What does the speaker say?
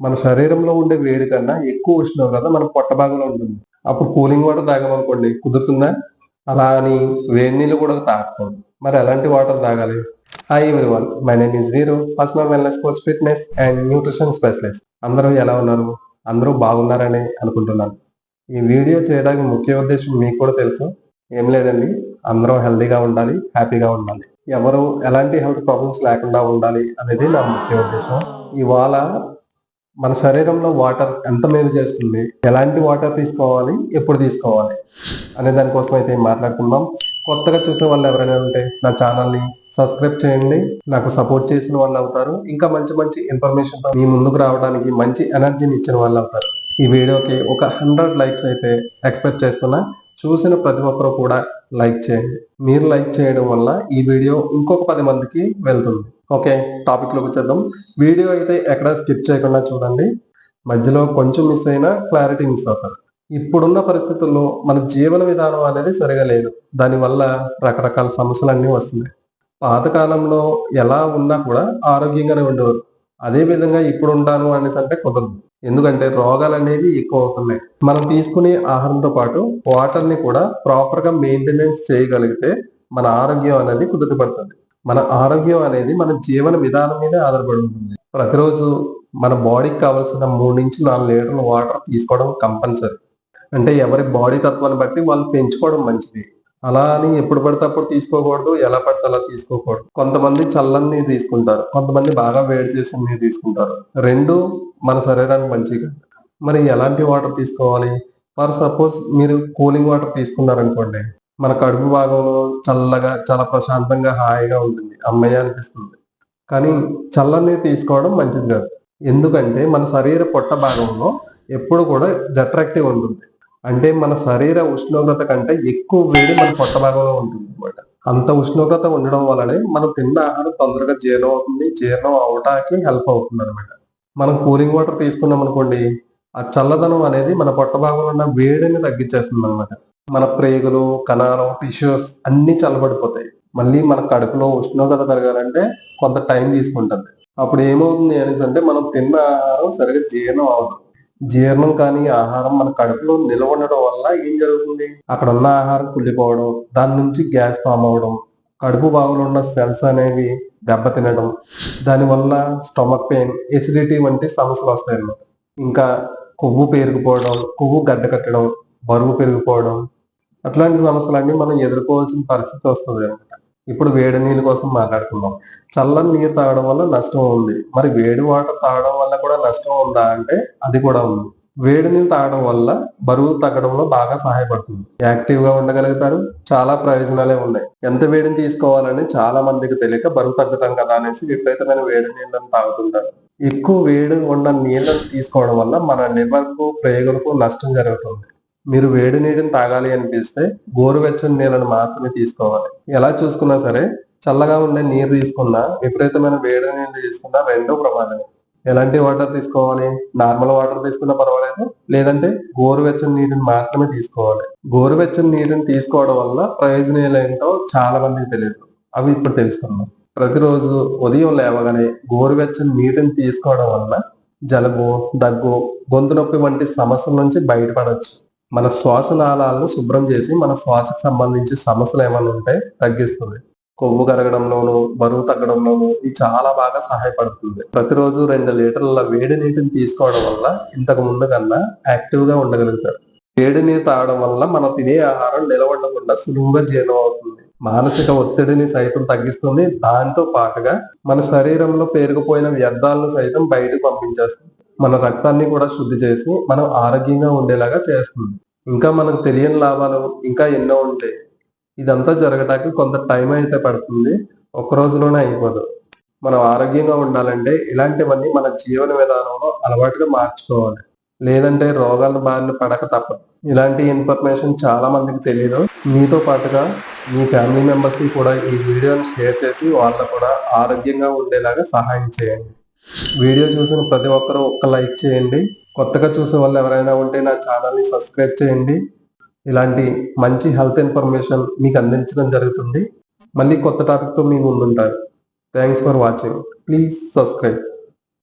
మన శరీరంలో ఉండే వేడి కన్నా ఎక్కువ ఉష్ణోగ్రత మన పొట్ట భాగంలో ఉంటుంది. అప్పుడు కూలింగ్ వాటర్ తాగామనుకోండి కుదురుతుందా? అలా అని వేడి నీళ్ళు కూడా తాగకూడదు. మరి ఎలాంటి వాటర్ తాగాలి? Hi everyone, my name is Veeru, personal wellness coach, fitness and nutrition specialist. అందరూ ఎలా ఉన్నారు? అందరూ బాగున్నారని అనుకుంటున్నాను. ఈ వీడియో చేయడానికి ముఖ్య ఉద్దేశం మీకు కూడా తెలుసు. ఏం లేదండి, అందరూ హెల్తీగా ఉండాలి, హ్యాపీగా ఉండాలి. ఎవరు ఎలాంటి హెల్త్ ప్రాబ్లమ్స్ లేకుండా ఉండాలి అనేది నా ముఖ్య ఉద్దేశం. ఇవాళ మన శరీరంలో వాటర్ ఎంత మేలు చేస్తుంది, ఎలాంటి వాటర్ తీసుకోవాలి, ఎప్పుడు తీసుకోవాలి అనే దానికోసం అయితే మాట్లాడుకుందాం. కొత్తగా చూసే వాళ్ళు ఎవరైనా ఉంటే నా ఛానల్ని సబ్స్క్రైబ్ చేయండి. నాకు సపోర్ట్ చేసిన వాళ్ళు అవుతారు. ఇంకా మంచి మంచి ఇన్ఫర్మేషన్ మీ ముందుకు రావడానికి మంచి ఎనర్జీని ఇచ్చిన వాళ్ళు అవుతారు. ఈ వీడియోకి ఒక 100 లైక్స్ అయితే ఎక్స్పెక్ట్ చేస్తున్నా. చూసిన ప్రతి ఒక్కరు కూడా లైక్ చేయండి. మీరు లైక్ చేయడం వల్ల ఈ వీడియో ఇంకొక 10 మందికి వెళ్తుంది. ఓకే, టాపిక్ లోకి వచ్చేద్దాం. వీడియో అయితే ఎక్కడ స్కిప్ చేయకుండా చూడండి. మధ్యలో కొంచెం మిస్ అయినా క్లారిటీ మిస్ అవుతారు. ఇప్పుడున్న పరిస్థితుల్లో మన జీవన విధానం అనేది సరిగా లేదు. దానివల్ల రకరకాల సమస్యలన్నీ వస్తున్నాయి. పాతకాలంలో ఎలా ఉన్నా కూడా ఆరోగ్యంగానే ఉండేవారు. అదే విధంగా ఇప్పుడు ఉంటాను అనేసి అంటే కుదరదు. ఎందుకంటే రోగాలు అనేవి ఎక్కువ అవుతున్నాయి. మనం తీసుకునే ఆహారంతో పాటు వాటర్ ని కూడా ప్రాపర్ గా మెయింటెనెన్స్ చేయగలిగితే మన ఆరోగ్యం అనేది కుదుటపడుతుంది. మన ఆరోగ్యం అనేది మన జీవన విధానం మీద ఆధారపడి ఉంటుంది. ప్రతిరోజు మన బాడీకి కావాల్సిన 3 నుంచి 4 లీటర్ల వాటర్ తీసుకోవడం కంపల్సరీ. అంటే ఎవరి బాడీ తత్వాన్ని బట్టి వాళ్ళు పెంచుకోవడం మంచిది. అలా అని ఎప్పుడు పడితే అప్పుడు తీసుకోకూడదు, ఎలా పడితే అలా తీసుకోకూడదు. కొంతమంది చల్లని నీరు తీసుకుంటారు, కొంతమంది బాగా వేడి చేసిన నీరు తీసుకుంటారు. రెండు మన శరీరానికి మంచిది. మరి ఎలాంటి వాటర్ తీసుకోవాలి? ఫర్ సపోజ్ మీరు కూలింగ్ వాటర్ తీసుకున్నారనుకోండి, మన కడుపు భాగంలో చల్లగా చాలా ప్రశాంతంగా హాయిగా ఉంటుంది, అమ్మయ్య అనిపిస్తుంది. కానీ చల్లని నీరు తీసుకోవడం మంచిది కాదు. ఎందుకంటే మన శరీర పొట్ట భాగంలో ఎప్పుడు కూడా అట్రాక్టివ్ ఉంటుంది. అంటే మన శరీర ఉష్ణోగ్రత కంటే ఎక్కువ వేడి మన పొట్ట భాగంలో ఉంటుంది అనమాట. అంత ఉష్ణోగ్రత ఉండడం వల్లనే మనం తిన్న ఆహారం తొందరగా జీర్ణం అవుతుంది. జీర్ణం అవటానికి హెల్ప్ అవుతుంది అనమాట. మనం కూలింగ్ వాటర్ తీసుకున్నాం అనుకోండి, ఆ చల్లదనం అనేది మన పొట్ట భాగంలో ఉన్న వేడిని తగ్గించేస్తుంది అనమాట. మన ప్రేగులు, కణాలు, టిష్యూస్ అన్ని చల్లబడిపోతాయి. మళ్ళీ మన కడుపులో ఉష్ణోగ్రత పెరగాలంటే కొంత టైం తీసుకుంటుంది. అప్పుడు ఏమవుతుంది అనేసి అంటే మనం తిన్న ఆహారం సరిగ్గా జీర్ణం అవ్వదు. జీర్ణం కాని ఆహారం మన కడుపులో నిల్వ ఉండడం వల్ల ఏం జరుగుతుంది? అక్కడ ఉన్న ఆహారం కుళ్ళిపోవడం, దాని నుంచి గ్యాస్ ఫామ్ అవడం, కడుపు భాగంలో ఉన్న సెల్స్ అనేవి దెబ్బతినడం, దానివల్ల స్టమక్ పెయిన్, ఎసిడిటీ వంటి సమస్యలు వస్తాయి అన్నమాట. ఇంకా కొవ్వు పేరుకుపోవడం, కొవ్వు గడ్డ కట్టడం, బరువు పెరిగిపోవడం, అట్లాంటి సమస్యలన్నీ మనం ఎదుర్కోవాల్సిన పరిస్థితి వస్తుంది అనమాట. ఇప్పుడు వేడి నీళ్ళ కోసం మాట్లాడుకుందాం. చల్లని నీరు తాగడం వల్ల నష్టం ఉంది. మరి వేడి వాటర్ తాగడం వల్ల కూడా నష్టం ఉందా అంటే అది కూడా ఉంది. వేడి నీళ్ళు తాగడం వల్ల బరువు తగ్గడంలో బాగా సహాయపడుతుంది. యాక్టివ్ గా ఉండగలుగుతారు. చాలా ప్రయోజనాలే ఉన్నాయి. ఎంత వేడిని తీసుకోవాలని చాలా మందికి తెలియక బరువు తగ్గుతాం కదా అనేసి విపరీతమైన వేడి నీళ్ళని తాగుతుంటారు. ఎక్కువ వేడి ఉన్న నీళ్ళని తీసుకోవడం వల్ల మన లివర్కు, ప్రేగులకు నష్టం జరుగుతుంది. మీరు వేడి నీటిని తాగాలి అనిపిస్తే గోరువెచ్చని నీళ్ళని మాత్రమే తీసుకోవాలి. ఎలా చూసుకున్నా సరే చల్లగా ఉండే నీరు తీసుకున్నా, విపరీతమైన వేడి నీళ్ళు తీసుకున్నా రెండూ ప్రమాదమే. ఎలాంటి వాటర్ తీసుకోవాలి? నార్మల్ వాటర్ తీసుకున్నా పర్వాలేదు, లేదంటే గోరువెచ్చని నీటిని మాత్రమే తీసుకోవాలి. గోరువెచ్చని నీటిని తీసుకోవడం వల్ల ప్రయోజనాలు ఏంటో చాలా మందికి తెలియదు. అవి ఇప్పుడు తెలుసుకుందాం. ప్రతిరోజు ఉదయం లేవగానే గోరువెచ్చని నీటిని తీసుకోవడం వల్ల జలుబు, దగ్గు, గొంతు నొప్పి వంటి సమస్యల నుంచి బయటపడవచ్చు. మన శ్వాసనాళాలను శుభ్రం చేసి మన శ్వాసకు సంబంధించి సమస్యలు ఏమైనా ఉంటే తగ్గిస్తుంది. కొవ్వు కరగడంలోను, బరువు తగ్గడంలోను ఇది చాలా బాగా సహాయపడుతుంది. ప్రతిరోజు 2 లీటర్ల వేడి నీటిని తీసుకోవడం వల్ల ఇంతకు ముందు కన్నా యాక్టివ్ గా ఉండగలుగుతారు. వేడి నీరు తాగడం వల్ల మనం తినే ఆహారం నిలవడకుండా సులువుగా జీర్ణం అవుతుంది. మానసిక ఒత్తిడిని సైతం తగ్గిస్తుంది. దాంతో పాటుగా మన శరీరంలో పేరుకుపోయిన వ్యర్థాలను సైతం బయటకు పంపించేస్తుంది. మన రక్తాన్ని కూడా శుద్ధి చేసి మనం ఆరోగ్యంగా ఉండేలాగా చేస్తుంది. ఇంకా మనకు తెలియని లాభాలు ఇంకా ఎన్నో ఉంటాయి. ఇదంతా జరగటానికి కొంత టైం అయితే పడుతుంది. ఒక్క రోజులోనే అయిపోదు. మనం ఆరోగ్యంగా ఉండాలంటే ఇలాంటివన్నీ మన జీవన విధానంలో అలవాటుగా మార్చుకోవాలి. లేదంటే రోగాల బారిన పడక తప్పదు. ఇలాంటి ఇన్ఫర్మేషన్ చాలా మందికి తెలియదు. మీతో పాటుగా మీ ఫ్యామిలీ మెంబర్స్ కి కూడా ఈ వీడియోని షేర్ చేసి వాళ్ళకు కూడా ఆరోగ్యంగా ఉండేలాగా సహాయం చేయండి. వీడియో చూసిన ప్రతి ఒక్కరూ ఒక్క లైక్ చేయండి. కొత్తగా చూసే వాళ్ళు ఎవరైనా ఉంటే నా ఛానల్ని సబ్స్క్రైబ్ చేయండి. ఇలాంటి మంచి హెల్త్ ఇన్ఫర్మేషన్ మీకు అందించడం జరుగుతుంది. మళ్ళీ కొత్త టాపిక్తో మీ ముందుంటారు. Thanks for watching. Please subscribe.